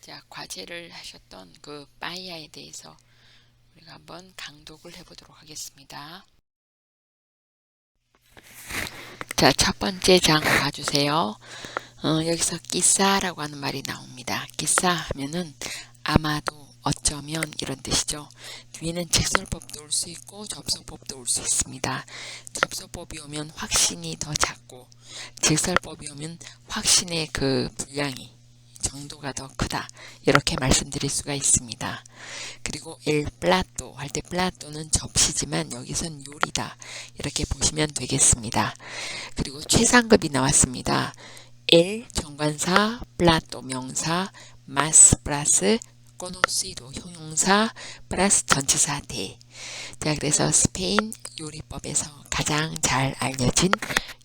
자, 과제를 하셨던 그 빠이야에 대해서 우리가 한번 강독을 해보도록 하겠습니다. 자, 첫 번째 장 봐주세요. 여기서 끼싸라고 하는 말이 나옵니다. 끼싸 하면은 아마도, 어쩌면 이런 뜻이죠. 뒤에는 직설법도 올 수 있고 접속법도 올 수 있습니다. 접속법이 오면 확신이 더 작고 직설법이 오면 확신의 그 분량이 정도가 더 크다, 이렇게 말씀드릴 수가 있습니다. 그리고 엘 플라토 할 때 플라토는 접시지만 여기선 요리다, 이렇게 보시면 되겠습니다. 그리고 최상급이 나왔습니다. 엘 정관사, 플라토 명사, 마스 플러스 코노시도 형용사 플러스 전치사 대. 자, 그래서 스페인 요리법에서 가장 잘 알려진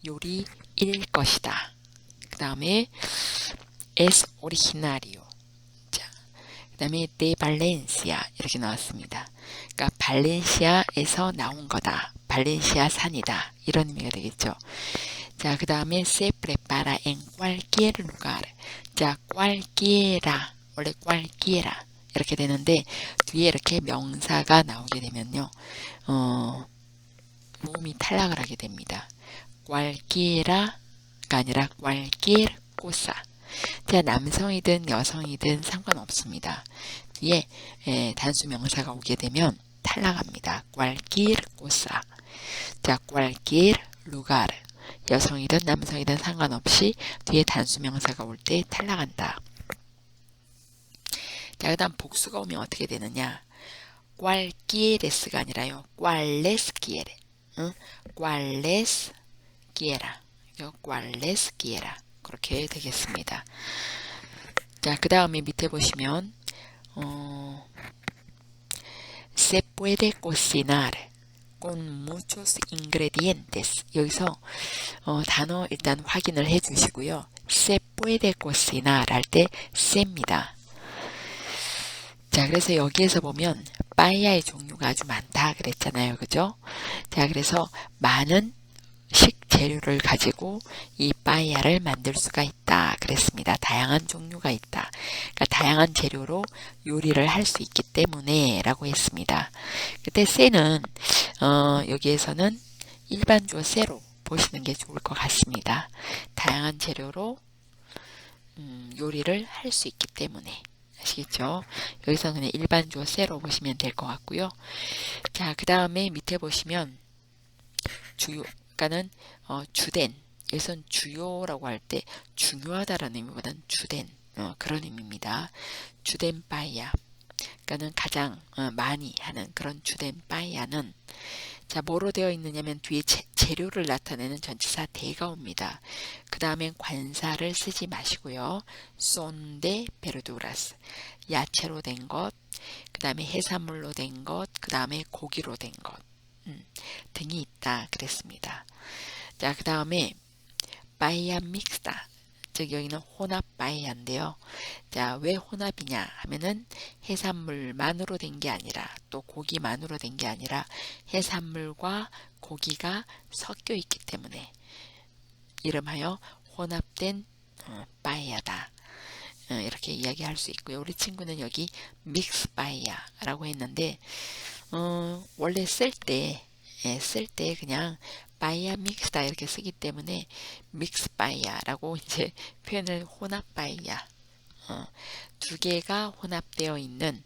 요리일 것이다. 그 다음에 es originario. 자, 그 다음에 de Valencia 이렇게 나왔습니다. 그러니까 발렌시아에서 나온 거다, 발렌시아 산이다, 이런 의미가 되겠죠. 자, 그 다음에 se prepara en cualquier lugar. 자, cualquiera, 원래 cualquiera 이렇게 되는데 뒤에 이렇게 명사가 나오게 되면요, 모음이 탈락을 하게 됩니다. cualquiera가 아니라 cualquier cosa. 자, 남성이든 여성이든 상관없습니다. 뒤에 단수 명사가 오게 되면 탈락합니다. cualquier cosa. 자, cualquier lugar. 여성이든 남성이든 상관없이 뒤에 단수 명사가 올 때 탈락한다. 자, 그 다음 복수가 오면 어떻게 되느냐. cualquieres가 아니라요, cuales quiere. 응? cuales quiera. cuales quiera. 그렇게 되겠습니다. 자, 그 다음에 밑에 보시면 se puede cocinar con muchos ingredientes. 여기서 단어 일단 확인을 해 주시고요. se puede cocinar 할 때 se입니다. 자, 그래서 여기에서 보면 빠이야의 종류가 아주 많다 그랬잖아요. 그죠? 자, 그래서 많은 식재료를 가지고 이 빠이야를 만들 수가 있다 그랬습니다. 다양한 종류가 있다. 그러니까 다양한 재료로 요리를 할 수 있기 때문에 라고 했습니다. 그때 세는 여기에서는 일반 주어 세로 보시는 게 좋을 것 같습니다. 다양한 재료로 요리를 할 수 있기 때문에. 아시겠죠? 여기서는 그냥 일반 주어 세로 보시면 될 것 같고요. 자, 그 다음에 밑에 보시면 주요, 그러니까는 주된, 여기선 주요라고 할 때 중요하다라는 의미보다는 주된, 그런 의미입니다. 주된 빠이야, 그러니까는 가장 많이 하는 그런 주된 빠이야는, 자, 뭐로 되어 있느냐면 뒤에 재료를 나타내는 전치사 대가 옵니다. 그 다음엔 관사를 쓰지 마시고요. son de verduras, 야채로 된 것, 그 다음에 해산물로 된 것, 그 다음에 고기로 된 것 등이 있다 그랬습니다. 자, 그 다음에 빠이야 믹스다, 즉 여기는 혼합 빠이야인데요. 자, 왜 혼합이냐 하면은 해산물만으로 된 게 아니라, 또 고기만으로 된 게 아니라 해산물과 고기가 섞여 있기 때문에 이름하여 혼합된 빠이야다, 이렇게 이야기할 수 있고요. 우리 친구는 여기 믹스 빠이야라고 했는데 원래 쓸 때 그냥 빠이야 믹스다 이렇게 쓰기 때문에 믹스 빠이야라고 이제 표현을, 혼합 빠이야, 두 개가 혼합되어 있는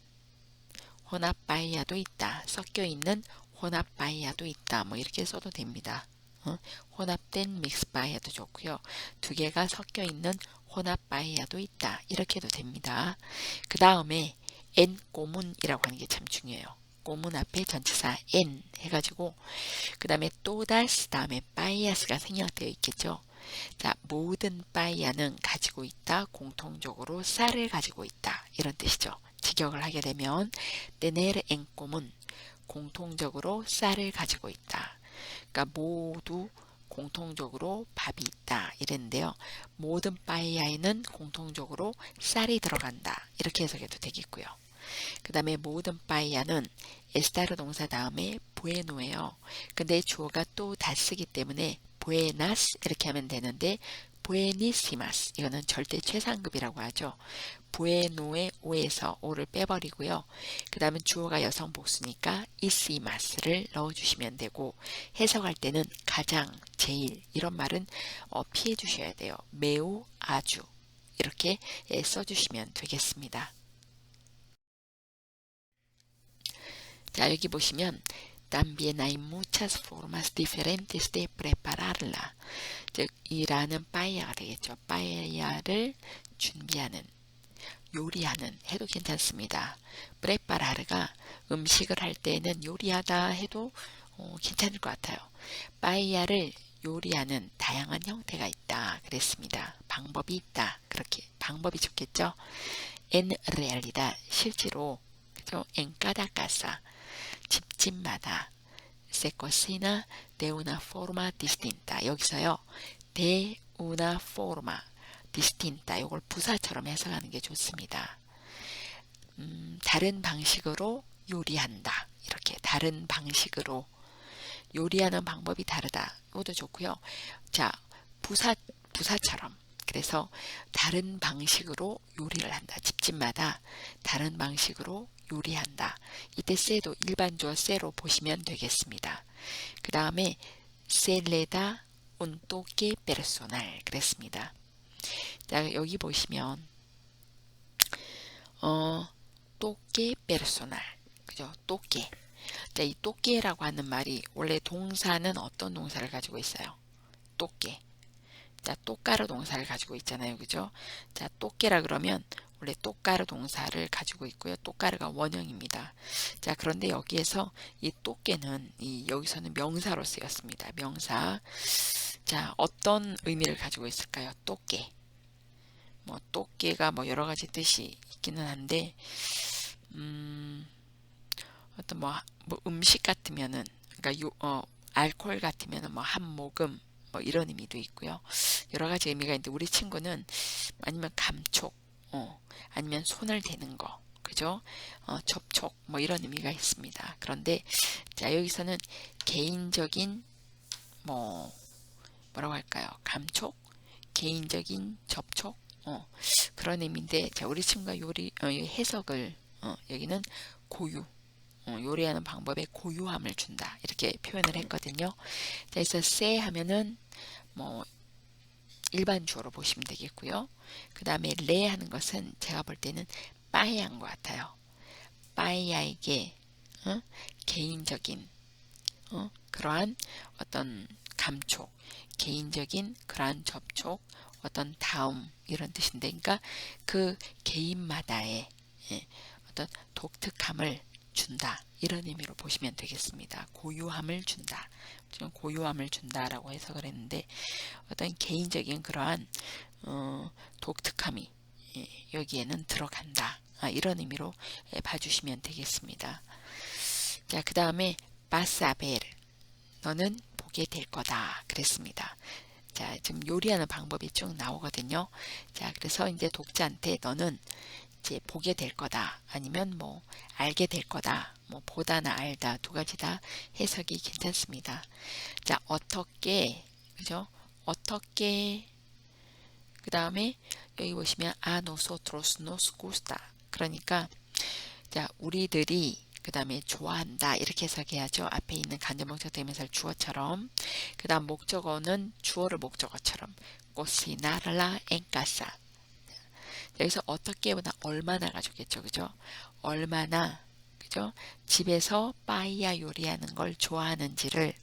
혼합 빠이야도 있다, 섞여 있는 혼합 빠이야도 있다, 뭐 이렇게 써도 됩니다. 혼합된 믹스 빠이야도 좋고요. 두 개가 섞여 있는 혼합 빠이야도 있다, 이렇게 해도 됩니다. 그 다음에 en común이라고 하는 게 참 중요해요. 고문 앞에 전치사 en 해가지고 그 다음에 todas 다음에 빠이야스가 생략되어 있겠죠. 자, 모든 빠이야는 가지고 있다, 공통적으로 쌀을 가지고 있다, 이런 뜻이죠. 직역을 하게 되면 tener en común, 공통적으로 쌀을 가지고 있다. 그러니까 모두 공통적으로 밥이 있다 이랬는데요. 모든 빠이야에는 공통적으로 쌀이 들어간다, 이렇게 해석해도 되겠고요. 그 다음에 모든 빠이야는 에스타르 동사 다음에 부에노예요. 근데 주어가 또 다 쓰기 때문에 부에나스 이렇게 하면 되는데 buenísimas 이거는 절대 최상급이라고 하죠. bueno의 o에서 o를 빼버리고요. 그 다음에 주어가 여성 복수니까 isimas를 넣어주시면 되고 해석할 때는 가장, 제일 이런 말은 피해 주셔야 돼요. 매우, 아주 이렇게 써주시면 되겠습니다. 자, 여기 보시면 También hay muchas formas diferentes de prepararla. 즉, 이라는 빠에야가 되겠죠. 빠에야를 준비하는, 요리하는 해도 괜찮습니다. preparar가 음식을 할 때는 요리하다 해도 괜찮을 것 같아요. 빠에야를 요리하는 다양한 형태가 있다 그랬습니다. 방법이 있다. 그렇게 방법이 좋겠죠. En realidad 실제로 그죠? En cada casa 집집마다 se cocina de una forma distinta. 여기서요. de una forma distinta. 이걸 부사처럼 해석하는 게 좋습니다. 다른 방식으로 요리한다. 이렇게 다른 방식으로 요리하는 방법이 다르다. 이것도 좋고요. 자, 부사처럼. 그래서 다른 방식으로 요리를 한다. 집집마다 다른 방식으로 요리한다. 이때 세도 일반 주어 세로 보시면 되겠습니다. 그 다음에 se le da un toque personal 그랬습니다. 자, 여기 보시면 toque personal 그죠? toque. 자, 이 toque라고 하는 말이 원래 동사는 어떤 동사를 가지고 있어요? toque. 자, 똑가루 동사를 가지고 있잖아요. 그죠? 자, 똑게라 그러면 원래 똑가루 동사를 가지고 있고요. 똑가루가 원형입니다. 자, 그런데 여기에서 이 똑게는 여기서는 명사로 쓰였습니다. 명사. 자, 어떤 의미를 가지고 있을까요? 똑게. 똑게가 여러 가지 뜻이 있기는 한데, 어떤 음식 같으면은, 그러니까 알코올 같으면은 한 모금, 이런 의미도 있고요. 여러 가지 의미가 있는데 우리 친구는 아니면 감촉, 아니면 손을 대는 거, 그죠? 접촉, 이런 의미가 있습니다. 그런데 자, 여기서는 개인적인 뭐라고 할까요? 감촉, 개인적인 접촉, 그런 의미인데 자, 우리 친구가 해석을 여기는 고유. 요리하는 방법에 고유함을 준다 이렇게 표현을 했거든요. 자, 그래서 se 하면은 일반 주어로 보시면 되겠고요. 그 다음에 레 하는 것은 제가 볼 때는 빠에야인 것 같아요. 빠에야에게 개인적인 그러한 어떤 감촉, 개인적인 그러한 접촉, 어떤 다움 이런 뜻인데, 그러니까 그 개인마다의 어떤 독특함을 준다 이런 의미로 보시면 되겠습니다. 고유함을 준다. 지금 고유함을 준다라고 해석을 했는데 어떤 개인적인 그러한 독특함이 여기에는 들어간다. 이런 의미로 봐주시면 되겠습니다. 자, 그 다음에 바사베르 너는 보게 될 거다 그랬습니다. 자, 지금 요리하는 방법이 쭉 나오거든요. 자, 그래서 이제 독자한테 너는 이제 보게 될 거다 아니면 알게 될 거다 보다나 알다 두 가지 다 해석이 괜찮습니다. 자, 어떻게 그죠? 어떻게 그 다음에 여기 보시면 a nosotros nos gusta 그러니까 자, 우리들이 그 다음에 좋아한다 이렇게 해석해야죠. 앞에 있는 간접목적 대명사를 주어처럼 그 다음 목적어는 주어를 목적어처럼 cocinarla en casa 여기서 어떻게보다 얼마나가 좋겠죠. 그죠? 얼마나 그죠? 집에서 빠이야 요리하는 걸 좋아하는지를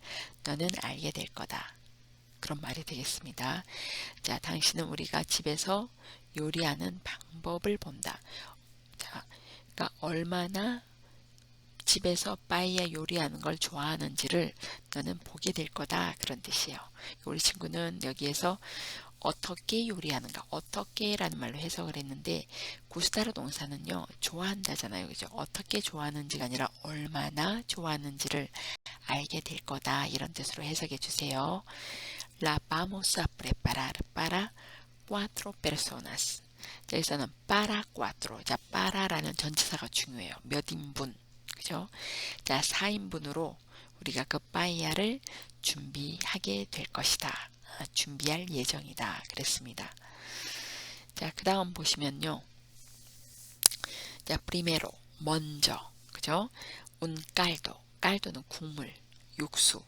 너는 알게 될 거다. 그런 말이 되겠습니다. 자, 당신은 우리가 집에서 요리하는 방법을 본다. 자, 그러니까 얼마나 집에서 빠이야 요리하는 걸 좋아하는지를 너는 보게 될 거다. 그런 뜻이에요. 우리 친구는 여기에서 어떻게 요리하는가 어떻게라는 말로 해석을 했는데 구스타르 동사는요 좋아한다잖아요. 그죠? 어떻게 좋아하는지가 아니라 얼마나 좋아하는지를 알게 될 거다 이런 뜻으로 해석해 주세요. La vamos a preparar para 4 personas. 자, 여기서는 para 4. 자, para라는 전치사가 중요해요. 몇 인분. 그죠? 자, 4인분으로 우리가 그 빠이야를 준비하게 될 것이다. 준비할 예정이다. 그랬습니다. 자, 그 다음 보시면요. 자, primero, 먼저. 그죠? un caldo. caldo는 국물, 육수.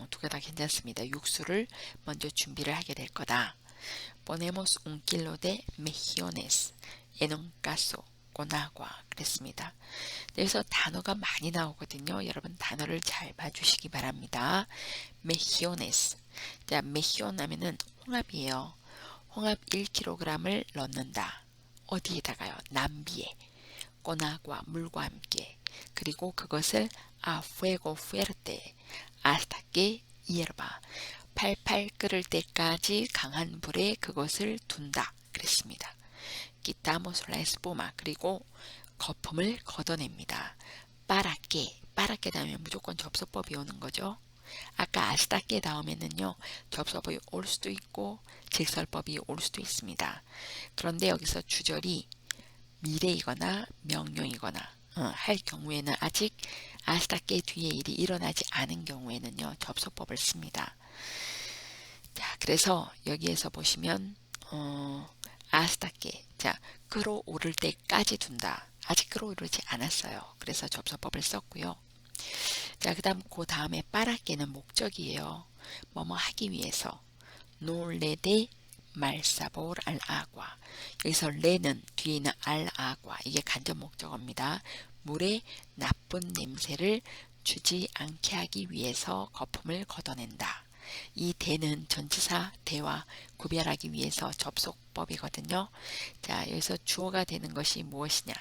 두 개 다 괜찮습니다. 육수를 먼저 준비를 하게 될 거다. Ponemos un kilo de mejillones en un caso con agua. 그랬습니다. 여기서 단어가 많이 나오거든요. 여러분 단어를 잘 봐주시기 바랍니다. mejillones. 자, mejillon 하면은 홍합이에요. 홍합 1kg을 넣는다. 어디에다가요? 남비에. con agua, 물과 함께. 그리고 그것을 a fuego fuerte hasta que hierva. 팔팔 끓을 때까지 강한 불에 그것을 둔다. 그랬습니다. quitamos la espuma. 그리고 거품을 걷어냅니다. para que. para que 다음에 무조건 접수법이 오는 거죠. 아까 hasta que 다음에는요. 접수법이 올 수도 있고 직설법이 올 수도 있습니다. 그런데 여기서 주절이 미래이거나 명령이거나 할 경우에는 아직 hasta que 뒤에 일이 일어나지 않은 경우에는요. 접수법을 씁니다. 자, 그래서 여기에서 보시면 hasta que. 자, 끓어오를 때까지 둔다. 아직 끓어오르지 않았어요. 그래서 접수법을 썼고요. 자, 그 다음 그 다음에 para que는 목적이에요. 뭐뭐 하기 위해서. no le dé mal sabor al agua. 여기서 le는 뒤에 있는 al agua. 이게 간접 목적어입니다. 물에 나쁜 냄새를 주지 않게 하기 위해서 거품을 걷어낸다. 이 대는 전치사 대와 구별하기 위해서 접속법이거든요. 자, 여기서 주어가 되는 것이 무엇이냐?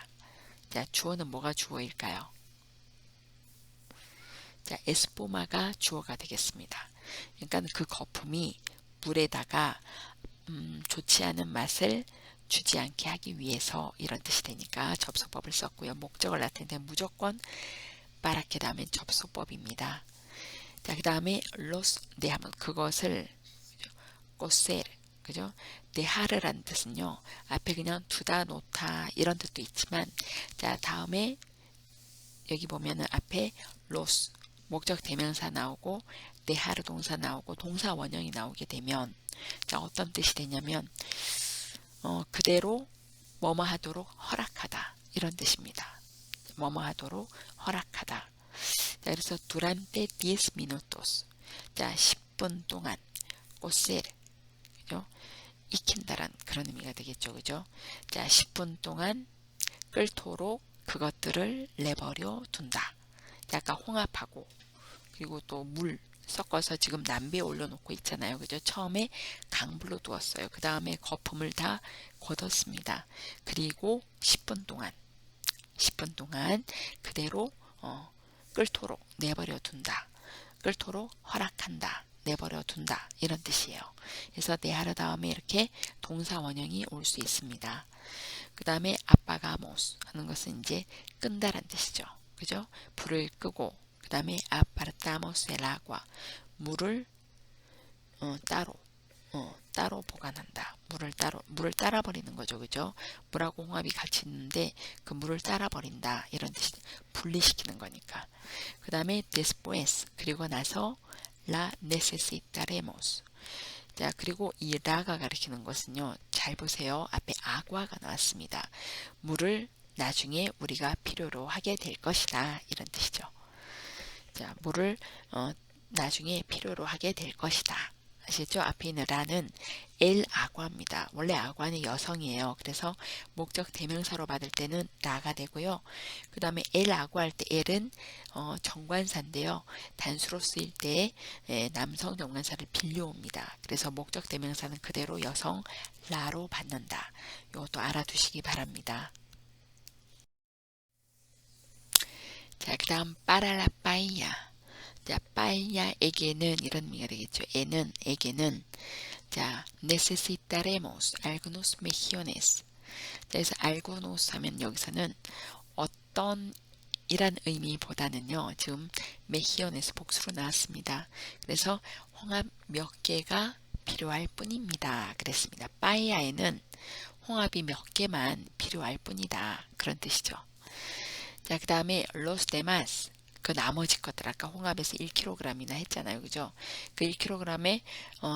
자, 주어는 뭐가 주어일까요? 자, 에스포마가 주어가 되겠습니다. 그러니까 그 거품이 물에다가 좋지 않은 맛을 주지 않게 하기 위해서 이런 뜻이 되니까 접속법을 썼고요. 목적을 나타낼 때 무조건 para que 다음에 접속법입니다. 자, 그 다음에 los 네 하면 그것을 cocer, 그죠? dejar라는 뜻은요. 앞에 그냥 두다 놓다 이런 뜻도 있지만 자, 다음에 여기 보면은 앞에 los 목적 대명사 나오고 dejar 동사 나오고 동사 원형이 나오게 되면 자, 어떤 뜻이 되냐면 그대로 뭐뭐 하도록 허락하다 이런 뜻입니다. 뭐뭐 하도록 허락하다. 자, 그래서 durante 10 minutos. 자, 10분 동안 cocer, 그죠? 익힌다란 그런 의미가 되겠죠. 그죠? 자, 10분 동안 끓도록 그것들을 내버려 둔다. 자, 아까 홍합하고 그리고 또 물 섞어서 지금 남비에 올려놓고 있잖아요. 그죠? 처음에 강불로 두었어요. 그 다음에 거품을 다 걷었습니다. 그리고 10분 동안 그대로 끓도록 내버려 둔다. 끓도록 허락한다. 내버려 둔다. 이런 뜻이에요. 그래서 dejar 다음에 이렇게 동사 원형이 올 수 있습니다. 그 다음에 apagamos 하는 것은 이제 끈다란 뜻이죠. 그죠? 불을 끄고 그 다음에 apartamos el agua. 물을 따로 보관한다. 물을 따라 버리는 거죠. 그죠? 물하고 홍합이 같이 있는데 그 물을 따라 버린다. 이런 뜻이 분리시키는 거니까. 그 다음에 después 그리고 나서 la necesitaremos. 자, 그리고 이 라가 가리키는 것은요. 잘 보세요. 앞에 아과가 나왔습니다. 물을 나중에 우리가 필요로 하게 될 것이다. 이런 뜻이죠. 자, 물을 나중에 필요로 하게 될 것이다. 아시죠? 앞에 있는 라는 엘 아과입니다. 원래 아과는 여성이에요. 그래서 목적 대명사로 받을 때는 라가 되고요. 그 다음에 엘 아과 할 때 엘은 정관사인데요. 단수로 쓰일 때 남성 정관사를 빌려옵니다. 그래서 목적 대명사는 그대로 여성 라로 받는다. 이것도 알아두시기 바랍니다. 자, 그 다음 빠라라 빠이야. 자, 빠이야에게는 이런 의미가 되겠죠. 에게는 자, necesitaremos algunos mejillones. 자, 그래서 algunos 하면 여기서는 어떤 이란 의미보다는요. 지금 mejillones 복수로 나왔습니다. 그래서 홍합 몇 개가 필요할 뿐입니다. 그랬습니다. 빠이야에는 홍합이 몇 개만 필요할 뿐이다. 그런 뜻이죠. 자, 그 다음에 los demás 그 나머지 것들 아까 홍합에서 1kg이나 했잖아요. 그죠? 그 1kg에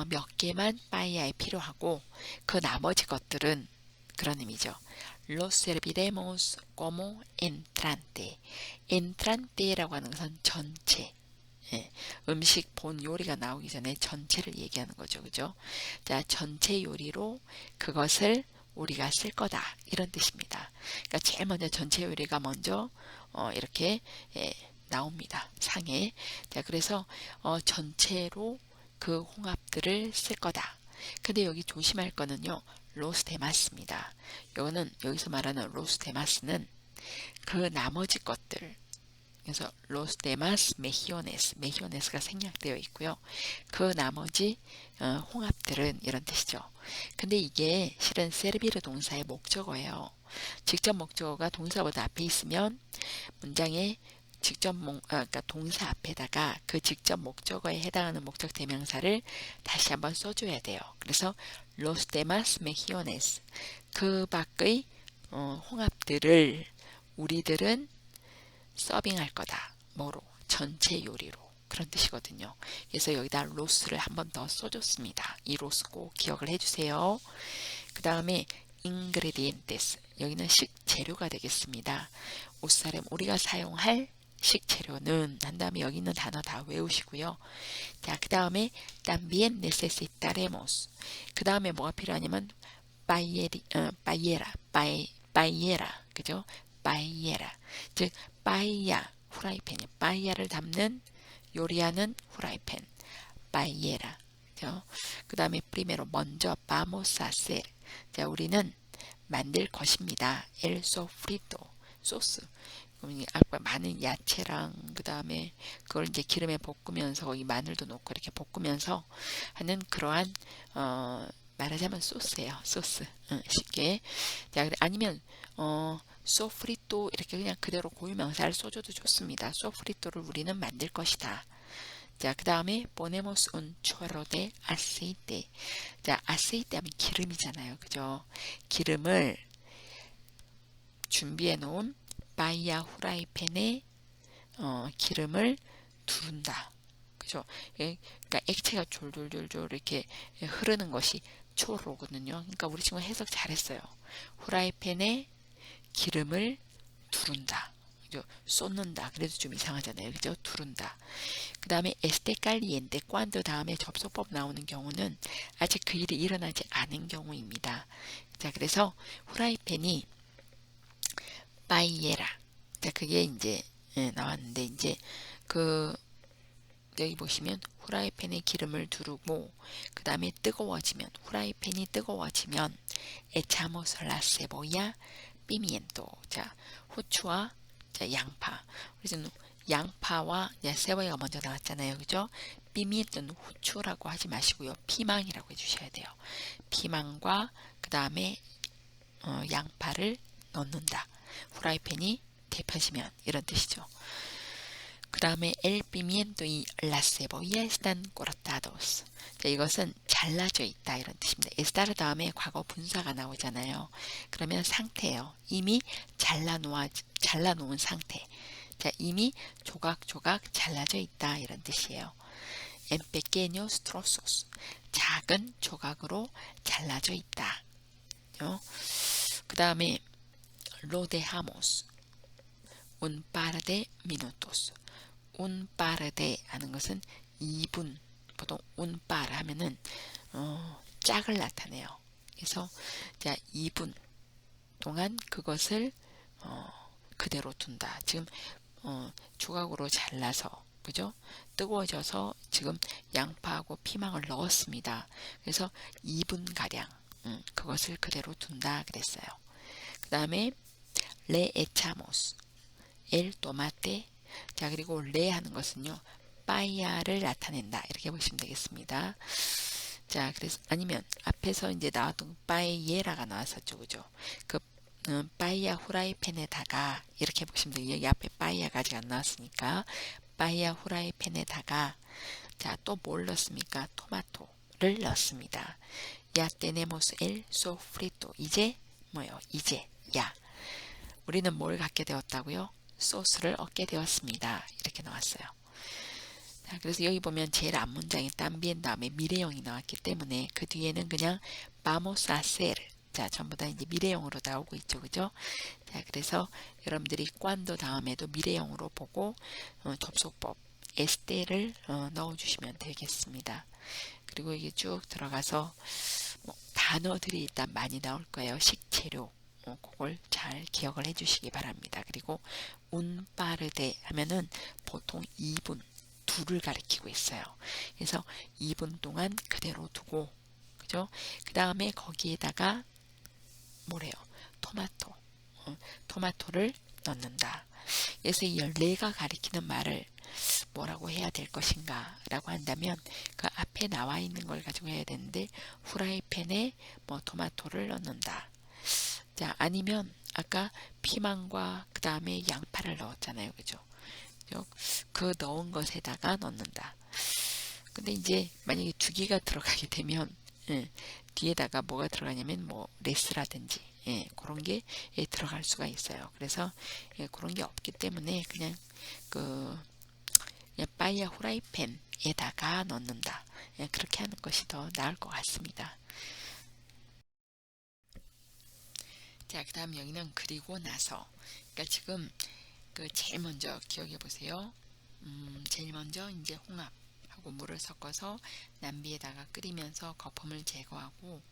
몇 개만 빠이야에 필요하고 그 나머지 것들은 그런 의미죠. Los serviremos como entrante. entrante라고 하는 것은 전체. 예, 음식 본 요리가 나오기 전에 전체를 얘기하는 거죠. 그죠? 자, 전체 요리로 그것을 우리가 쓸 거다. 이런 뜻입니다. 그러니까 제일 먼저 전체 요리가 먼저 이렇게 나옵니다. 상에. 자, 그래서 전체로 그 홍합들을 쓸 거다. 근데 여기 조심할 거는요. 로스테마스입니다. 이거는 여기서 말하는 로스테마스는 그 나머지 것들. 그래서 los demás mejillones, mejillones가 생략되어 있고요. 그 나머지 홍합들은 이런 뜻이죠. 근데 이게 실은 세르비르 동사의 목적어예요. 직접 목적어가 동사보다 앞에 있으면 문장에 그러니까 동사 앞에다가 그 직접 목적어에 해당하는 목적 대명사를 다시 한번 써줘야 돼요. 그래서 los demás mejillones, 그 밖의 홍합들을 우리들은 서빙할 거다. 뭐로? 전체 요리로. 그런 뜻이거든요. 그래서 여기다 로스를 한 번 더 써줬습니다. 이 로스 꼭 기억을 해주세요. 그 다음에 ingredientes. 여기는 식재료가 되겠습니다. 옷사람 우리가 사용할 식재료는 한 다음에 여기 있는 단어 다 외우시고요. 자, 그 다음에 también necesitaremos. 그 다음에 뭐가 필요하냐면 paellera, 그죠? paellera. 즉 빠이야 후라이팬이 빠이야를 담는 요리하는 후라이팬 paellera. 그 다음에 primero 먼저 vamos a hacer. 자, 우리는 만들 것입니다. el sofrito 소스. 아까 많은 야채랑 그 다음에 그걸 이제 기름에 볶으면서 이 마늘도 넣고 이렇게 볶으면서 하는 그러한 말하자면 소스예요. 소스. 쉽게. 자, 아니면 소프리또 이렇게 그냥 그대로 고유명사를 써줘도 좋습니다. 소프리또를 우리는 만들 것이다. 자, 그 다음에 ponemos un chorro de aceite. 자, aceite 하면 기름이잖아요. 그죠? 기름을 준비해 놓은 바이야 후라이팬에 기름을 두른다. 그죠? 그러니까 액체가 졸졸졸졸 이렇게 흐르는 것이 초로거든요. 그러니까 우리 친구 해석 잘했어요. 후라이팬에 기름을 두른다. 그죠? 쏟는다. 그래도 좀 이상하잖아요. 그죠? 두른다. 그 다음에 este caliente cuando 다음에 접속법 나오는 경우는 아직 그 일이 일어나지 않은 경우입니다. 자, 그래서 후라이팬이 빠이에라. 자, 그게 이제 나왔는데 이제 여기 보시면 후라이팬에 기름을 두르고 그 다음에 뜨거워지면 후라이팬이 뜨거워지면 echamos la cebolla, pimiento. 자, 후추와 자, 양파. 그래서 양파와 세보야가 먼저 나왔잖아요. 그죠? pimiento는 후추라고 하지 마시고요. 피망이라고 해주셔야 돼요. 피망과 그 다음에 양파를 넣는다. 후라이팬이 데펴지면 이런 뜻이죠. 그 다음에 el pimiento y la cebolla están cortados. 자, 이것은 잘라져 있다 이런 뜻입니다. estar 다음에 과거 분사가 나오잖아요. 그러면 상태예요. 이미 잘라놓은 상태. 자, 이미 조각조각 잘라져 있다 이런 뜻이에요. en pequeños trozos. 작은 조각으로 잘라져 있다. 그 다음에 lo dejamos un par de minutos. un par de 하는 것은 2분. 보통 un par 하면은 짝을 나타내요. 그래서 자 2분 동안 그것을 그대로 둔다. 지금 조각으로 잘라서 그죠? 뜨거워져서 지금 양파하고 피망을 넣었습니다. 그래서 2분 가량 그것을 그대로 둔다 그랬어요. 그 다음에 le echamos el tomate. 자, 그리고 le 하는 것은요 빠이야를 나타낸다 이렇게 보시면 되겠습니다. 자, 그래서 아니면 앞에서 이제 나왔던 빠이예라가 나왔었죠. 그죠? 그 빠이야 후라이팬에다가 이렇게 보시면 돼요. 여기 앞에 빠이야가 아직 안 나왔으니까 빠이야 후라이팬에다가 자, 또 뭘 넣습니까? 토마토를 넣습니다. Ya tenemos el sofrito. 이제 뭐요? 이제 야 우리는 뭘 갖게 되었다고요? 소스를 얻게 되었습니다. 이렇게 나왔어요. 자, 그래서 여기 보면 제일 앞 문장에 también 다음에 미래형이 나왔기 때문에 그 뒤에는 그냥 vamos a hacer. 자, 전부 다 이제 미래형으로 나오고 있죠. 그죠? 자, 그래서 여러분들이 cuando 다음에도 미래형으로 보고 접속법 este를 넣어주시면 되겠습니다. 그리고 이게 쭉 들어가서 뭐 단어들이 일단 많이 나올 거예요. 식재료. 그걸 잘 기억을 해 주시기 바랍니다. 그리고 운빠르데 하면은 보통 2분, 둘을 가리키고 있어요. 그래서 2분 동안 그대로 두고, 그죠? 그 다음에 거기에다가 뭐래요? 토마토. 토마토를 넣는다. 그래서 이 14가 가리키는 말을 뭐라고 해야 될 것인가 라고 한다면 그 앞에 나와 있는 걸 가지고 해야 되는데 후라이팬에 뭐 토마토를 넣는다. 자, 아니면 아까 피망과 그 다음에 양파를 넣었잖아요. 그죠? 그 넣은 것에다가 넣는다. 근데 이제 만약에 두 개가 들어가게 되면 뒤에다가 뭐가 들어가냐면 뭐 레스라든지 그런 게 들어갈 수가 있어요. 그래서 그런 게 없기 때문에 그냥 그 그냥 빠이야 후라이팬에다가 넣는다. 그렇게 하는 것이 더 나을 것 같습니다. 자, 그 다음 여기는 그리고 나서. 그러니까 지금 그 제일 먼저 기억해 보세요. 제일 먼저 이제 홍합하고 물을 섞어서 냄비에다가 끓이면서 거품을 제거하고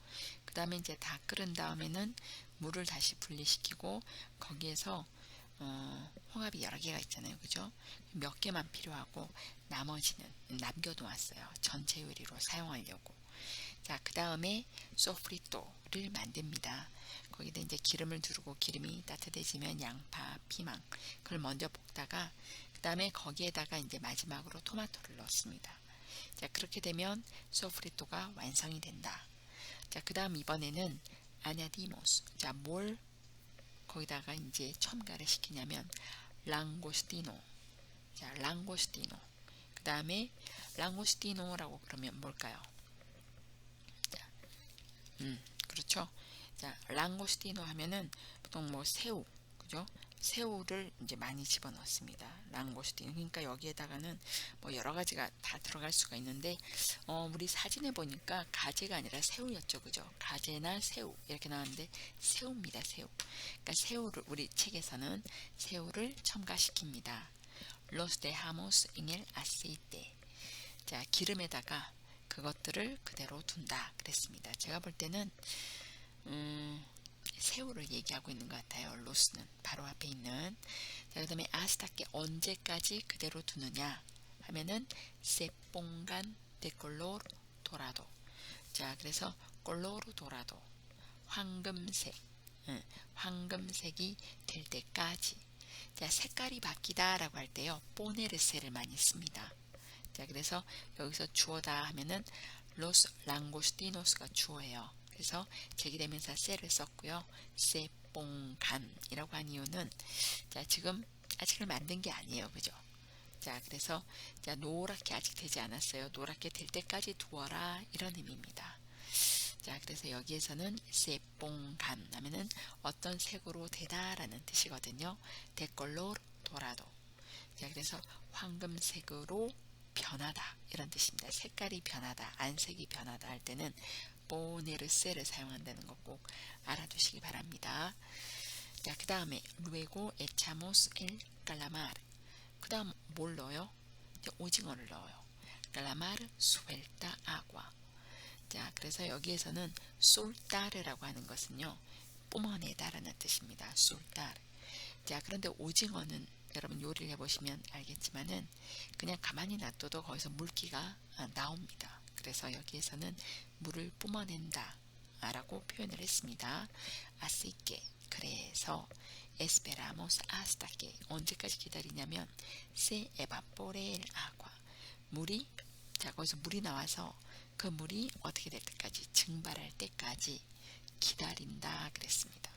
그 다음에 이제 다 끓은 다음에는 물을 다시 분리시키고 거기에서 홍합이 여러 개가 있잖아요. 그죠? 몇 개만 필요하고 나머지는 남겨놓았어요. 전체 요리로 사용하려고. 자, 그 다음에 소프리토를 만듭니다. 거기다 이제 기름을 두르고 기름이 따뜻해지면 양파, 피망 그걸 먼저 볶다가 그 다음에 거기에다가 이제 마지막으로 토마토를 넣습니다. 자, 그렇게 되면 소프리토가 완성이 된다. 자, 그 다음 이번에는 아냐디모스. 자, 뭘 거기다가 이제 첨가를 시키냐면 랑고스티노. 자, 랑고스티노. 그 다음에 랑고스티노라고 그러면 뭘까요? 자, 그렇죠. 자, 랑고스티노 하면은 보통 뭐 새우, 그죠? 새우를 이제 많이 집어넣습니다. 랑고스티노. 그러니까 여기에다가는 뭐 여러 가지가 다 들어갈 수가 있는데, 우리 사진에 보니까 가재가 아니라 새우였죠, 그죠? 가재나 새우 이렇게 나왔는데 새우입니다, 새우. 그러니까 새우를 우리 책에서는 새우를 첨가시킵니다. Los dejamos en el aceite. 자, 기름에다가 그것들을 그대로 둔다 그랬습니다. 제가 볼 때는 새우를 얘기하고 있는 것 같아요. 로스는 바로 앞에 있는. 자, 그 다음에 아스타께 언제까지 그대로 두느냐 하면은 세뽕간 데콜로르 도라도. 자, 그래서 콜로르 도라도 황금색, 황금색이 될 때까지. 자, 색깔이 바뀌다 라고 할 때요 포네르세를 많이 씁니다. 자, 그래서 여기서 주어다 하면은 로스 랑고스티노스가 주어예요. 그래서 제기대명사 세를 썼고요. 세뽕간이라고 한 이유는 자, 지금 아직을 만든 게 아니에요. 그죠? 자, 그래서 자, 노랗게 아직 되지 않았어요. 노랗게 될 때까지 두어라 이런 의미입니다. 자, 그래서 여기에서는 세뽕간 하면은 어떤 색으로 되다라는 뜻이거든요. 데color dorado. 자, 그래서 황금색으로 변하다 이런 뜻입니다. 색깔이 변하다, 안색이 변하다 할 때는 ponerse를 사용한다는 거 꼭 알아두시기 바랍니다. 자, 그 다음에 luego echamos el calamar. 그 다음 뭘 넣어요? 오징어를 넣어요. calamar suelta agua. 자, 그래서 여기에서는 soltar라고 하는 것은요 뿜어내다라는 뜻입니다. soltar. 자, 그런데 오징어는 여러분 요리를 해보시면 알겠지만은 그냥 가만히 놔둬도 거기서 물기가 나옵니다. 그래서 여기에서는 물을 뿜어낸다 라고 표현을 했습니다. así que 그래서 esperamos hasta que 언제까지 기다리냐면 se evapore el agua 물이 자, 거기서 물이 나와서 그 물이 어떻게 될 때까지 증발할 때까지 기다린다 그랬습니다.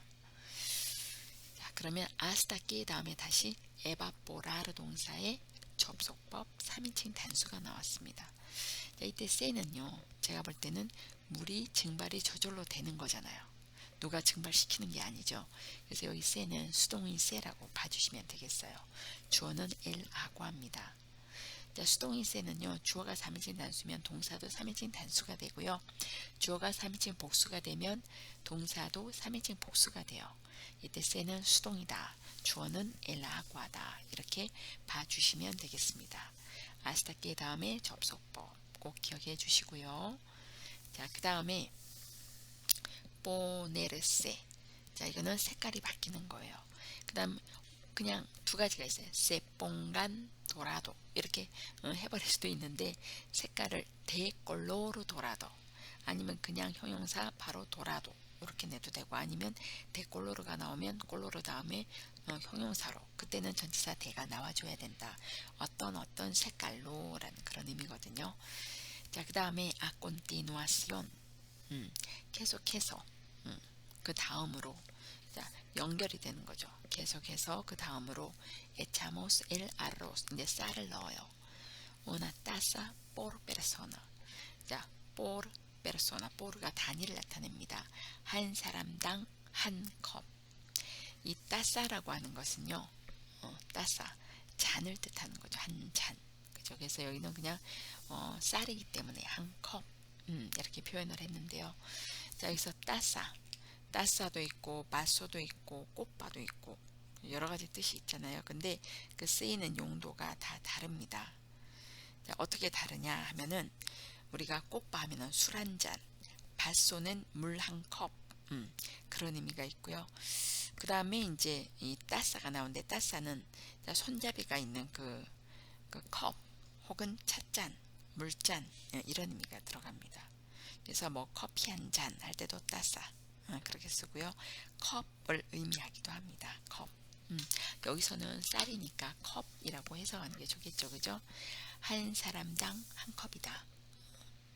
자, 그러면 아스타키 다음에 다시 에바포라르 동사의 접속법 3인칭 단수가 나왔습니다. 자, 이때 세는요 제가 볼 때는 물이 증발이 저절로 되는 거잖아요. 누가 증발시키는 게 아니죠. 그래서 여기 세는 수동인 세라고 봐주시면 되겠어요. 주어는 el agua입니다. 자, 수동인 세는요, 주어가 3인칭 단수면 동사도 3인칭 단수가 되고요. 주어가 3인칭 복수가 되면 동사도 3인칭 복수가 돼요. 이때 세는 수동이다. 주어는 el agua다. 이렇게 봐주시면 되겠습니다. 아스타께 다음에 접속법 꼭 기억해 주시고요. 자, 그 다음에 ponerse. 자, 이거는 색깔이 바뀌는 거예요. 그 다음 그냥 두 가지가 있어요. se pongan dorado 이렇게 해버릴 수도 있는데 색깔을 de color dorado 아니면 그냥 형용사 바로 dorado 이렇게 내도 되고 아니면 de color가 나오면 color 다음에 형용사로 그때는 전치사 de가 나와줘야 된다. 어떤 색깔로 라는 그런 의미거든요. 자, 그 다음에 a continuación 계속해서 그 다음으로 자, 연결이 되는 거죠. 계속해서 그 다음으로 echamos el arroz 이제 쌀을 넣어요. una taza por persona. 자, por persona, por가 단위를 나타냅니다. 한 사람당 한 컵. 이 taza라고 하는 것은요, taza 잔을 뜻하는 거죠. 한 잔. 그죠? 그래서 여기는 그냥 쌀이기 때문에 한 컵. 이렇게 표현을 했는데요. 자, 여기서 따싸도 있고 바소도 있고 꽃바도 있고 여러 가지 뜻이 있잖아요. 근데 그 쓰이는 용도가 다 다릅니다. 자, 어떻게 다르냐 하면은 우리가 꽃바 하면은 술 한 잔, 바소는 물 한 컵, 그런 의미가 있고요. 그 다음에 이제 이 따싸가 나오는데 따싸는 손잡이가 있는 그 컵 혹은 찻잔, 물잔 이런 의미가 들어갑니다. 그래서 뭐 커피 한 잔 할 때도 따싸 그렇게 쓰고요. 컵을 의미하기도 합니다. 컵. 여기서는 쌀이니까 컵이라고 해석하는 게 좋겠죠. 그죠? 한 사람당 한 컵이다.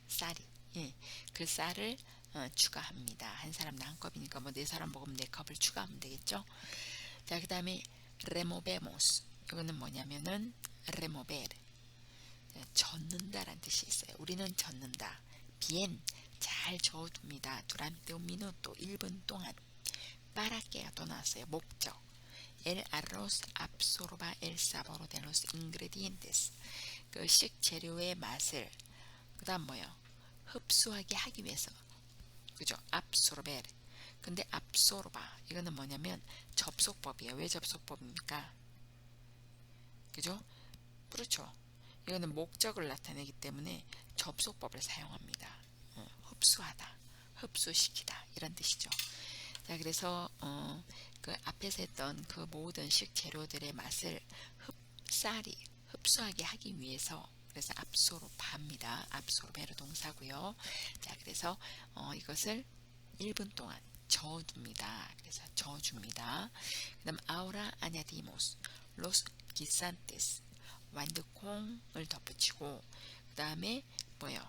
쌀이. 예. 그 쌀을 추가합니다. 한 사람당 한 컵이니까 뭐 네 사람 먹으면 네 컵을 추가하면 되겠죠. 자, 그 다음에 removemos. 이거는 뭐냐면은 remover. 젓는다라는 뜻이 있어요. 우리는 젓는다. bien 잘 저어둡니다. durante un minuto 1분 동안. para que가 또 나왔어요. 목적. el arroz absorba el sabor de los ingredientes. 그 식재료의 맛을 그 다음 뭐요? 흡수하게 하기 위해서. 그죠? absorber. 근데 absorba 이거는 뭐냐면 접속법이에요. 왜 접속법입니까? 그죠? 그렇죠. 이거는 목적을 나타내기 때문에 접속법을 사용합니다. 흡수하다, 흡수시키다 이런 뜻이죠. 자, 그래서 그 앞에서 했던 그 모든 식재료들의 맛을 쌀이 흡수하게 하기 위해서 그래서 압소르바입니다. 압소르베르 동사고요. 자, 그래서 이것을 1분 동안 저어둡니다. 그래서 저어줍니다. 그 다음 ahora añadimos los guisantes 완두콩을 덧붙이고 그 다음에 뭐요?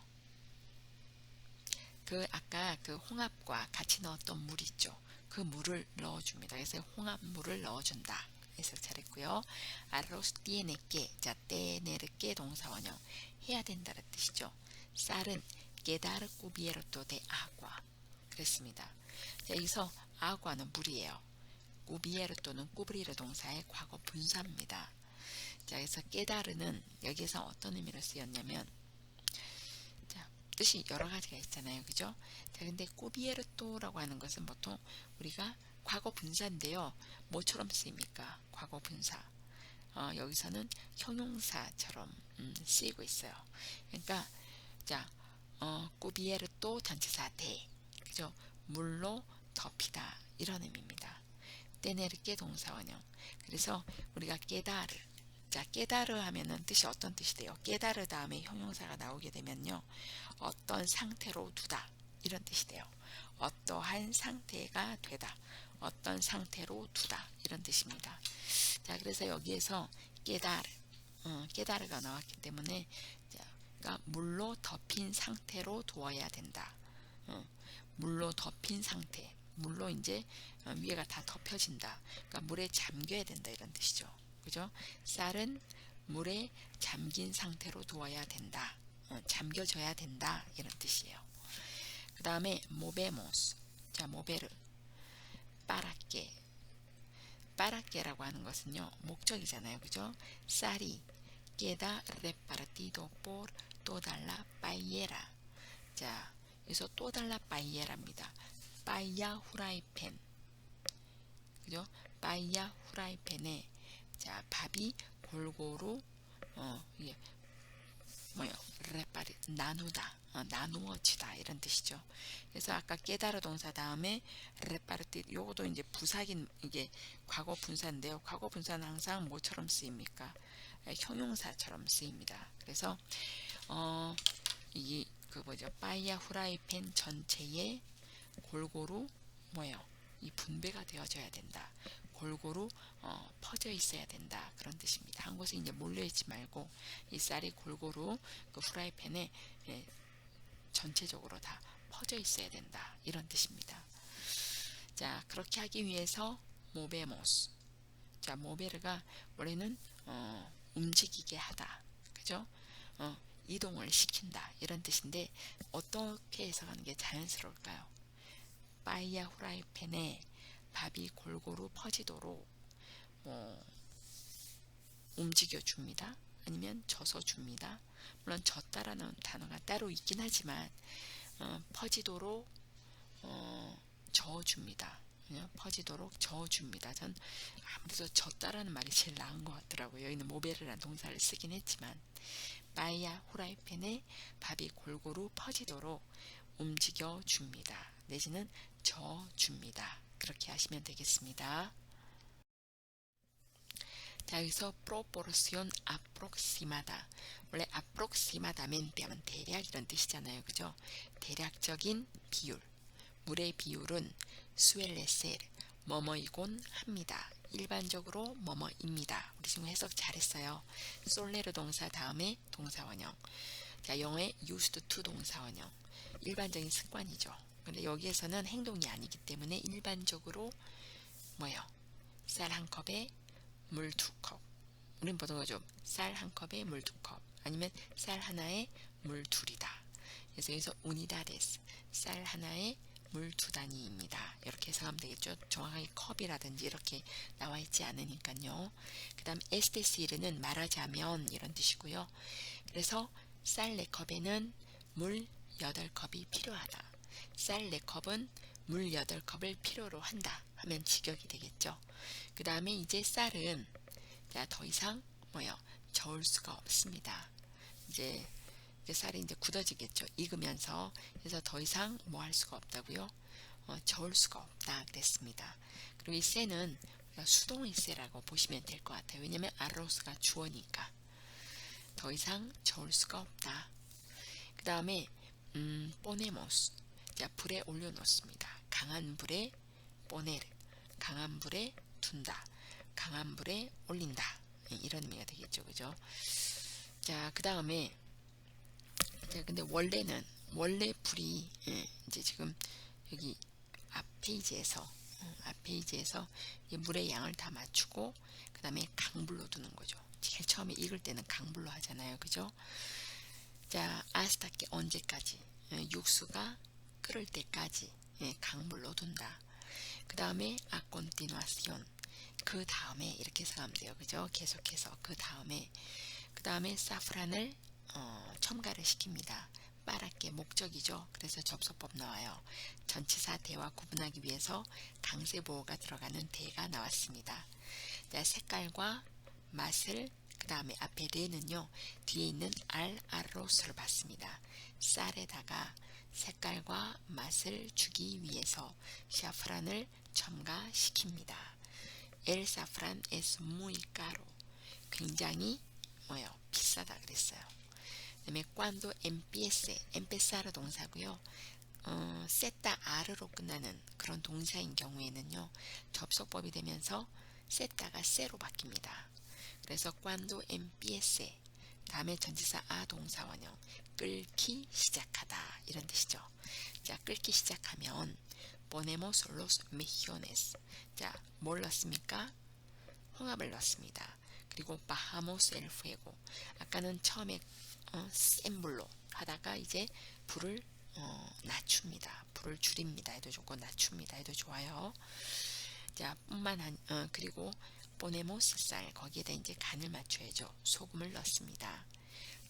그 아까 그 홍합과 같이 넣었던 물 있죠. 그 물을 넣어줍니다. 그래서 홍합물을 넣어준다. 해석 잘했고요. arroz tiene que, 자, tener que 동사원형 해야 된다는 뜻이죠. 쌀은 quedar cubierto de agua 그랬습니다. 자, 여기서 agua는 물이에요. cubierto는 cubrir 동사의 과거 분사입니다. 자, 그래서 깨달으는 여기서 어떤 의미로 쓰였냐면 자, 뜻이 여러 가지가 있잖아요. 그죠? 자, 근데 꾸비에르토라고 하는 것은 보통 우리가 과거 분사인데요. 뭐처럼 쓰입니까? 과거 분사. 여기서는 형용사처럼 쓰이고 있어요. 그러니까 자, 꾸비에르토 전치사 대. 그죠? 물로 덮이다. 이런 의미입니다. 떼네르게 동사원형. 그래서 우리가 깨달을 자, 깨달으 하면은 뜻이 어떤 뜻이 돼요? 깨달으 다음에 형용사가 나오게 되면요. 어떤 상태로 두다. 이런 뜻이 돼요. 어떠한 상태가 되다. 어떤 상태로 두다. 이런 뜻입니다. 자, 그래서 여기에서 깨달으가 나왔기 때문에 자, 그러니까 물로 덮인 상태로 두어야 된다. 물로 덮인 상태. 물로 이제 위에가 다 덮여진다. 그러니까 물에 잠겨야 된다. 이런 뜻이죠. 그죠? 쌀은 물에 잠긴 상태로 두어야 된다. 잠겨져야 된다. 이런 뜻이에요. 그 다음에 모베모스. 자, 모베르. 빠랗게. 빠랗게라고 하는 것은요, 목적이잖아요. 그죠? 쌀이 queda repartido por toda la paellera. 자, 여기서 toda la paellera입니다. 빠이야 후라이팬. 그죠? 빠이야 후라이팬에 자, 밥이 골고루 이게 뭐요? 레파리 나누다, 나누어지다 이런 뜻이죠. 그래서 아까 깨달아 동사 다음에 레파르티 요것도 이제 부사긴 이게 과거 분사인데요. 과거 분사는 항상 뭐처럼 쓰입니까? 형용사처럼 쓰입니다. 그래서 이 그 뭐죠? 빠이야 후라이팬 전체에 골고루 뭐요? 이 분배가 되어져야 된다. 골고루 퍼져 있어야 된다. 그런 뜻입니다. 한 곳에 이제 몰려 있지 말고 이 쌀이 골고루 그 후라이팬에 전체적으로 다 퍼져 있어야 된다. 이런 뜻입니다. 자, 그렇게 하기 위해서 모베모스. 자, 모베르가 원래는 움직이게 하다. 그죠? 이동을 시킨다. 이런 뜻인데 어떻게 해석하는 게 자연스러울까요? 빠이야 후라이팬에 밥이 골고루 퍼지도록 움직여 줍니다. 아니면 져서 줍니다. 물론 졌다라는 단어가 따로 있긴 하지만 퍼지도록 저어줍니다. 퍼지도록 저어줍니다. 전 아무래도 졌다라는 말이 제일 나은 것 같더라고요. 여기는 모베르라는 동사를 쓰긴 했지만 빠이야 후라이팬에 밥이 골고루 퍼지도록 움직여 줍니다. 내지는 저어줍니다. 그렇게 하시면 되겠습니다. 자, 여기서 proporción aproximada. 원래 aproximadamente 하면 대략 이런 뜻이잖아요. 그죠? 대략적인 비율. 물의 비율은 suele ser 뭐뭐이곤 합니다. 일반적으로 뭐뭐입니다. 우리 지금 해석 잘했어요. 솔레르 동사 다음에 동사원형. 자, 영어의 used to 동사원형. 일반적인 습관이죠. 근데 여기에서는 행동이 아니기 때문에 일반적으로 뭐요? 쌀 한 컵에 물 2컵. 우린 보통 거죠. 쌀 한 컵에 물 2컵. 아니면 쌀 하나에 물 2이다. 그래서 여기서 unidades. 쌀 하나에 물 2단위입니다. 이렇게 해석하면 되겠죠. 정확하게 컵이라든지 이렇게 나와 있지 않으니까요. 그 다음 에스테시르는 말하자면 이런 뜻이고요. 그래서 쌀 4컵에는 물 8컵이 필요하다. 쌀 4컵은 물 8컵을 필요로 한다 하면 직역이 되겠죠. 그 다음에 이제 쌀은 자, 더 이상 뭐요? 저을 수가 없습니다. 이제 쌀이 이제 굳어지겠죠. 익으면서. 그래서 더 이상 뭐 할 수가 없다고요? 저을 수가 없다 그랬습니다. 그리고 이 쎄는 수동의 쎄라고 보시면 될 것 같아요. 왜냐면 아로스가 주어니까. 더 이상 저을 수가 없다. 그 다음에 포네모스. 자, 불에 올려놓습니다. 강한 불에 포네르. 강한 불에 둔다. 강한 불에 올린다. 이런 의미가 되겠죠. 그죠? 자, 그 다음에 근데 원래 불이 이제 지금 여기 앞 페이지에서 이 물의 양을 다 맞추고 그 다음에 강불로 두는 거죠. 제일 처음에 익을 때는 강불로 하잖아요. 그죠? 자, 아스타께 언제까지? 육수가 끓을 때까지 강불로 둔다. 그 다음에 아콘티누아시온. 그 다음에 이렇게 생각하면 돼요. 그죠? 계속해서 그 다음에 사프란을 첨가를 시킵니다. 빠르게 목적이죠. 그래서 접속법 나와요. 전치사 대와 구분하기 위해서 강세 보호가 들어가는 대가 나왔습니다. 자, 색깔과 맛을 그 다음에 앞에 레는요. 뒤에 있는 알로스를 받습니다. 쌀에다가 색깔과 맛을 주기 위해서 샤프란을 첨가시킵니다. El safran es muy caro. 굉장히 비싸다 그랬어요. 그 다음에 cuando empiece, empezar 동사고요. 세타 아르로 끝나는 그런 동사인 경우에는요. 접속법이 되면서 세타가 세로 바뀝니다. 그래서 cuando empiece 다음에 전치사 아 동사원형 끓기 시작하다 이런 뜻이죠. 자, 끓기 시작하면 ponemos los mejillones. 자, 뭘 넣습니까? 홍합을 넣습니다. 그리고 bajamos el fuego. 아까는 처음에 센 불로 하다가 이제 불을 낮춥니다. 불을 줄입니다 해도 좋고 낮춥니다 해도 좋아요. 자, 그리고 포네모스 쌀, 거기에다 이제 간을 맞춰야죠. 소금을 넣습니다.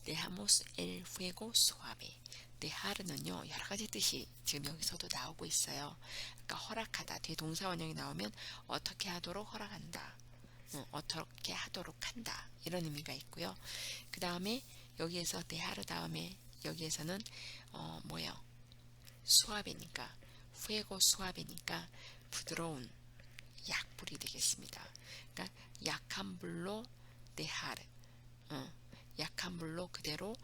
데하모스 엘 fuego suave. 데하르는요, 여러 가지 뜻이 지금 여기서도 나오고 있어요. 그러니까 허락하다, 뒤에 동사 원형이 나오면 어떻게 하도록 허락한다, 어떻게 하도록 한다, 이런 의미가 있고요. 그 다음에 여기에서 데하르 다음에 여기에서는 뭐예요? 수아베니까, fuego suave니까 부드러운 약불이 되겠습니다. 그러니까 약한 불로 데하르, 약한 불로 그대로,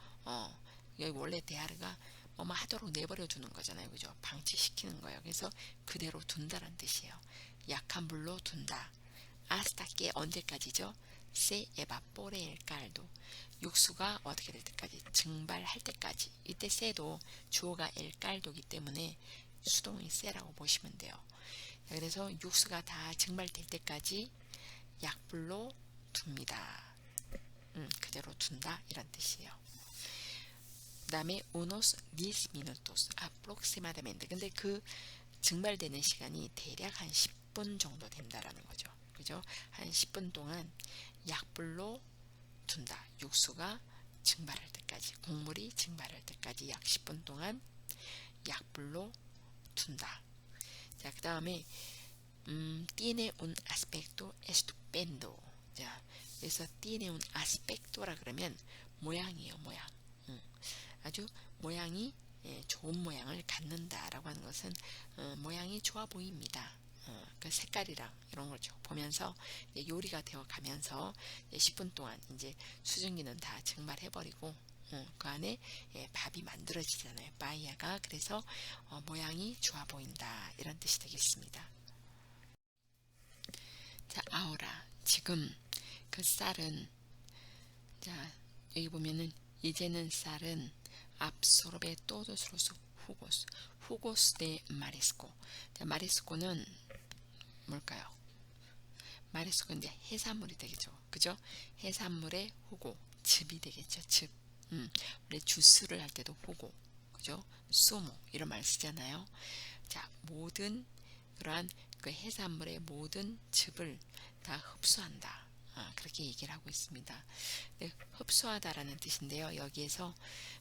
여기 원래 데하르가 뭐뭐 하도록 내버려 두는 거잖아요. 그죠? 방치시키는 거예요. 그래서 그대로 둔다란 뜻이에요. 약한 불로 둔다. 아스타께 언제까지죠? 세 에바포레 엘 깔도, 육수가 어떻게 될 때까지, 증발할 때까지. 이때 세도 주어가 엘 깔도기 때문에 수동이 세라고 보시면 돼요. 그래서 육수가 다 증발될 때까지 약불로 둡니다. 그대로 둔다, 이런 뜻이에요. 그 다음에 unos 10 minutos aproximadamente. 근데 그 증발되는 시간이 대략 한 10분 정도 된다라는 거죠. 그죠? 한 10분 동안 약불로 둔다. 육수가 증발할 때까지, 국물이 증발할 때까지 약 10분 동안 약불로 둔다. 자, 그 다음에 tiene un aspecto estupendo. 자, 그래서 tiene un aspecto라 그러면 모양이에요, 모양. 아주 모양이 좋은 모양을 갖는다라고 하는 것은 모양이 좋아 보입니다. 그 색깔이랑 이런 걸 보면서 요리가 되어 가면서 10분 동안 이제 수증기는 다 증발해버리고 그 안에 밥이 만들어지잖아요. 빠이야가. 그래서 모양이 좋아 보인다, 이런 뜻이 되겠습니다. 자, 아오라. 지금 그 쌀은, 자, 여기 보면은 이제는 쌀은 absorbe todos los jugos de marisco. 자, 마리스코는 뭘까요? 마리스코는 이제 해산물이 되겠죠. 그죠? 해산물의 후고, 즙이 되겠죠. 즙. 원래 주스를 할 때도 후고, 그죠? 소모, 이런 말 쓰잖아요. 자, 모든 그러한 그 해산물의 모든 즙을 다 흡수한다. 그렇게 얘기를 하고 있습니다. 네, 흡수하다라는 뜻인데요. 여기에서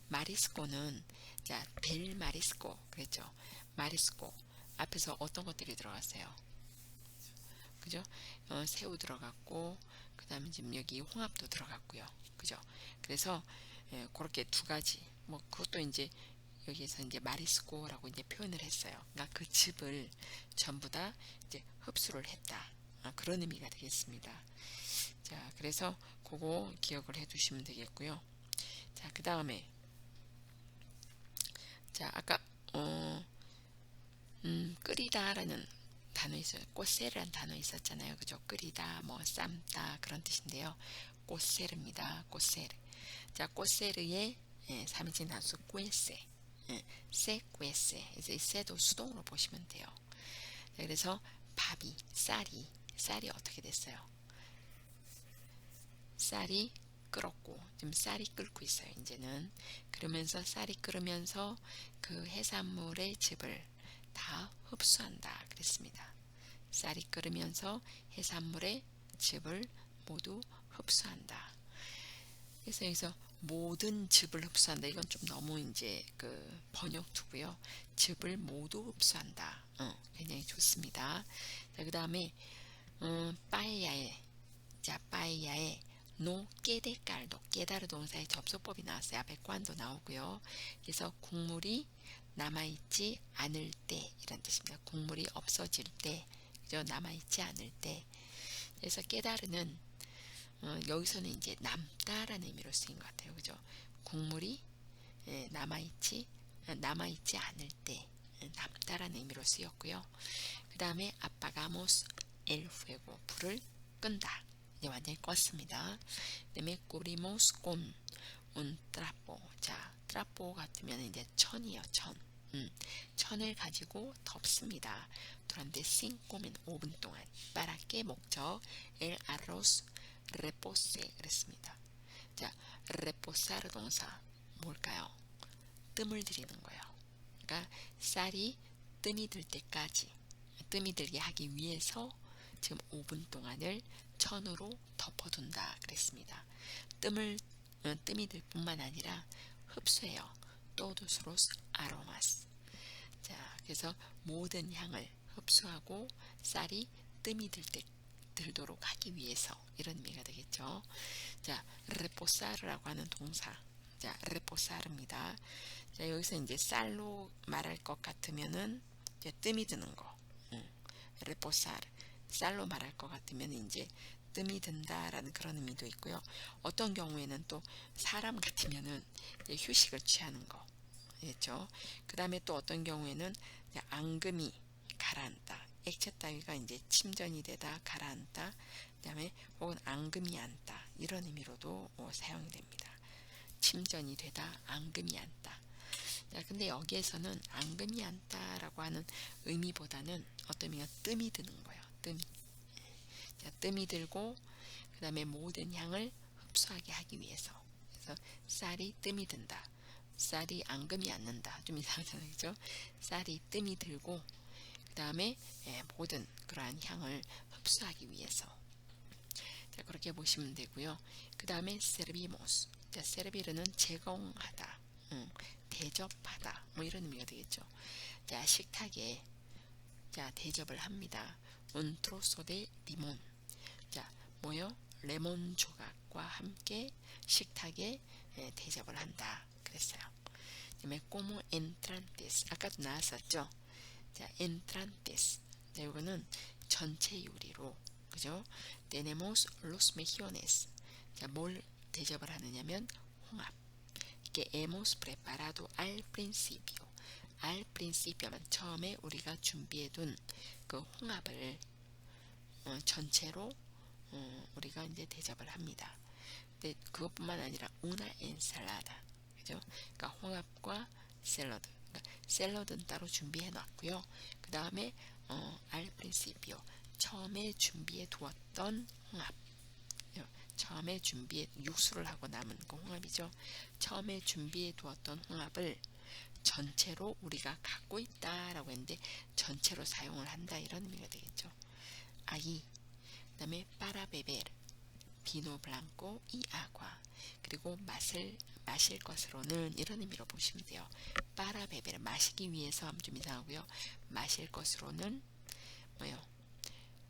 마리스코는, 자, 벨 마리스코 그랬죠. 마리스코 앞에서 어떤 것들이 들어갔어요? 그죠? 새우 들어갔고, 그 다음에 지금 여기 홍합도 들어갔고요. 그죠? 그래서 그렇게 두 가지, 뭐 그것도 이제 여기에서 이제 마리스코라고 이제 표현을 했어요. 그러니까 그 즙을 전부 다 이제 흡수를 했다. 그런 의미가 되겠습니다. 자, 그래서 그거 기억을 해 두시면 되겠고요. 자, 그 다음에, 자, 아까 끓이다라는 단어 있어요. 꼬세르라는 단어 있었잖아요. 그죠? 끓이다, 뭐 삶다, 그런 뜻인데요. 꼬세르입니다. 꼬세르. 자, 꼬세르의 3인칭 단수 꾸에세. 세 꾸에세. 그래서 이 세도 수동으로 보시면 돼요. 자, 그래서 밥이, 쌀이 어떻게 됐어요? 쌀이 끓었고, 지금 쌀이 끓고 있어요. 이제는 그러면서 쌀이 끓으면서 그 해산물의 즙을 다 흡수한다, 그랬습니다. 쌀이 끓으면서 해산물의 즙을 모두 흡수한다. 그래서 여기서 모든 즙을 흡수한다. 이건 좀 너무 이제 그 번역투고요. 즙을 모두 흡수한다. 굉장히 좋습니다. 자, 그 다음에 빠에야에, 자, 빠에야에 노 깨데깔도, 깨다르 동사의 접속법이 나왔어요. 앞에 관도 나오고요. 그래서 국물이 남아있지 않을 때, 이런 뜻입니다. 국물이 없어질 때, 그죠? 남아있지 않을 때. 그래서 깨다르는 여기서는 이제 남다라는 의미로 쓰인 것 같아요. 그죠? 국물이 남아있지 않을 때, 남다라는 의미로 쓰였고요. 그 다음에 apagamos el fuego, 불을 끈다. 이제 완전히 껐습니다. 그 다음에 cubrimos con un trapo. 자, trapo 같으면 이제 천이요, 천. 천을 가지고 덮습니다. durante 5분 동안. para que 목적 el arroz repose 그랬습니다. 자, reposar 동사 뭘까요? 뜸을 들이는 거예요. 그러니까 쌀이 뜸이 들 때까지, 뜸이 들게 하기 위해서 지금 5분 동안을 천으로 덮어둔다 그랬습니다. 뜸이 들 뿐만 아니라 흡수해요. todos los aromas. 자, 그래서 모든 향을 흡수하고 쌀이 뜸이 들도록 하기 위해서 이런 의미가 되겠죠. 자, reposar라고 하는 동사. 자, reposar입니다. 자, 여기서 이제 쌀로 말할 것 같으면은 이제 뜸이 드는 거. reposar. 쌀로 말할 것 같으면 이제 뜸이 든다라는 그런 의미도 있고요. 어떤 경우에는 또 사람 같으면은 휴식을 취하는 거. 그렇죠? 그 다음에 또 어떤 경우에는 앙금이 가라앉다. 액체 따위가 이제 침전이 되다 가라앉다. 그 다음에 혹은 앙금이 앉다. 이런 의미로도 사용이 됩니다. 침전이 되다, 앙금이 앉다. 자, 근데 여기에서는 앙금이 앉다라고 하는 의미보다는 어떤 의미가 뜸이 드는 거예요. 뜸이. 자, 뜸이 들고 그 다음에 모든 향을 흡수하게 하기 위해서. 그래서 쌀이 뜸이 든다. 쌀이 앙금이 앉는다. 좀 이상하잖아요. 그죠? 쌀이 뜸이 들고 그 다음에 모든 그러한 향을 흡수하기 위해서. 자, 그렇게 보시면 되고요. 그 다음에 servimos. 자, servir는 제공하다, 대접하다, 뭐 이런 의미가 되겠죠. 자, 식탁에 자, 대접을 합니다. un trozo de limón. 자, 뭐요? 레몬 조각과 함께 식탁에 대접을 한다. 그랬어요. 그다음에 como entrantes. 아까도 나왔었죠. 자, entrantes. 자, 이거는 전체 요리로, 그죠? tenemos los mejillones. 자, 뭘 대접을 하느냐면 홍합. que hemos preparado al principio. al principio면 처음에 우리가 준비해둔 그 홍합을 전체로 우리가 이제 대접을 합니다. 근데 그것뿐만 아니라 una ensalada. 그죠? 그러니까 홍합과 샐러드. 그러니까 샐러드는 따로 준비해 놨고요. 그 다음에 al principio. 처음에 준비해 두었던 홍합. 처음에 육수를 하고 남은 그 홍합이죠. 처음에 준비해 두었던 홍합을 전체로 우리가 갖고 있다라고 했는데 전체로 사용을 한다 이런 의미가 되겠죠. 아이, 그 다음에 para beber, 비노 블랑코 이 아과. 그리고 마실 것으로는 이런 의미로 보시면 돼요. para beber, 마시기 위해서 하면 좀 이상하고요. 마실 것으로는 뭐요?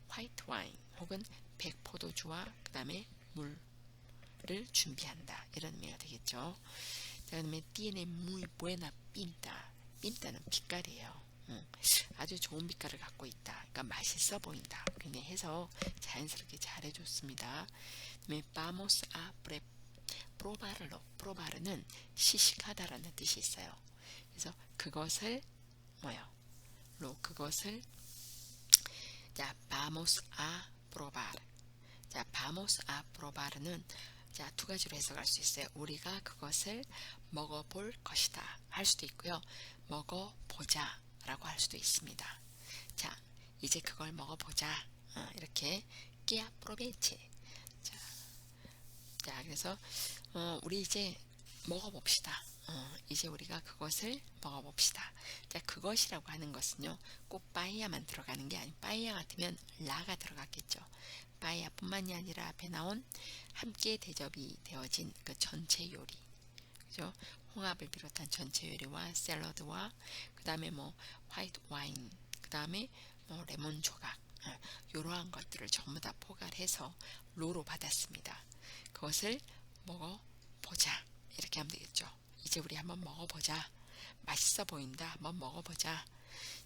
화이트 와인 혹은 백포도주와 그 다음에 물을 준비한다 이런 의미가 되겠죠. 자, 그다음에 tiene muy buena pinta. pinta는 빛깔이에요. 아주 좋은 빛깔을 갖고 있다. 그러니까 맛있어 보인다. 그냥 해서 자연스럽게 잘해줬습니다. 그다음에 vamos a probarlo. probar는 시식하다라는 뜻이 있어요. 그래서 그것을 뭐요? 그것을 자, vamos a probar. 자, vamos a probar는 자, 두 가지로 해석할 수 있어요. 우리가 그것을 먹어볼 것이다 할 수도 있고요. 먹어보자 라고 할 수도 있습니다. 자, 이제 그걸 먹어보자. 이렇게 que aproveche. 자, 그래서 우리 이제 먹어봅시다. 이제 우리가 그것을 먹어봅시다. 자, 그것이라고 하는 것은요, 꼭 빠에야만 들어가는 게 아니고, 빠에야 같으면 라가 들어갔겠죠. 빠에야뿐만이 아니라 앞에 나온 함께 대접이 되어진 그 전체 요리, 그죠? 홍합을 비롯한 전체 요리와 샐러드와 그 다음에 뭐 화이트 와인, 그 다음에 뭐 레몬 조각, 이러한 것들을 전부 다 포괄해서 로로 받았습니다. 그것을 먹어보자 이렇게 하면 되겠죠. 이제 우리 한번 먹어보자. 맛있어 보인다. 한번 먹어보자.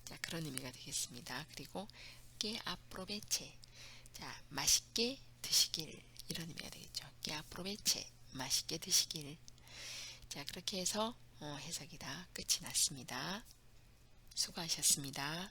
자, 그런 의미가 되겠습니다. 그리고 que aproveche. 자, 맛있게 드시길 이런 의미가 되겠죠. que aproveche. 맛있게 드시길. 자, 그렇게 해서 해석이 다 끝이 났습니다. 수고하셨습니다.